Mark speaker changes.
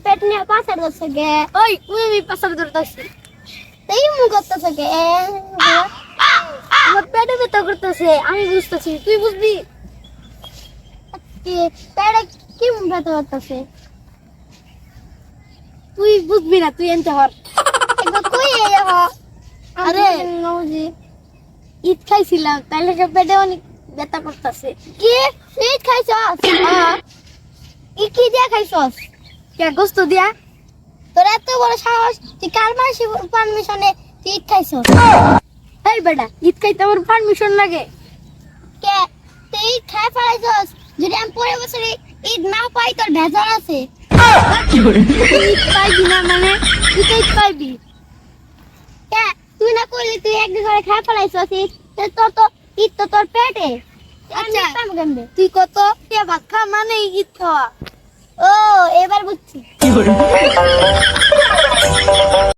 Speaker 1: পেট নিয়ে পাশে ধরছে গে।
Speaker 2: ওই তুই পাশে ধরতেছিস
Speaker 1: তাই মুখ করতেছে গে।
Speaker 2: আমার পেটে ব্যথা করতেছে, আমি বুঝতেছি, তুই বুঝবি?
Speaker 1: কি পেটে কি মুখ ব্যথা করতেছে?
Speaker 2: তুই বুঝবি না, তুই এনতে হর।
Speaker 1: এবার তুই এই হ।
Speaker 2: আরে।
Speaker 1: নৌজি
Speaker 2: ঈদ খাইছিলাম, তাইলে পেটে অনেক ব্যথা করতেছে।
Speaker 1: কি সুইট খাইছস? ই কি দিয়া খাইছস?
Speaker 2: কে গোস্ত দিয়া?
Speaker 1: তোর এত বড় সাহস, তুই কার মাসি পারমিশনে তুই ঈদ খাইছস?
Speaker 2: এই বেটা, ঈদ খাইতে আমার পারমিশন লাগে?
Speaker 1: কে তুই ঈদ খাই ফেলাইছস? যদি আমি পরের বছরে ঈদ না পাই তোর ভেজাল আছে।
Speaker 2: তুই ঈদ পাইবি না মানে? তুই তো ঈদ পাইবি।
Speaker 1: কে তুই না করলি, তুই একদিন ধরে খাই ফেলাইছস ঈদ, তোর তো ঈদ তো তোর পেটে।
Speaker 2: আচ্ছা।
Speaker 1: আমি পাবো কেমনে?
Speaker 2: তুই কত ভাত খা মানে ঈদ খাওয়া?
Speaker 1: ও এবার বুঝছি।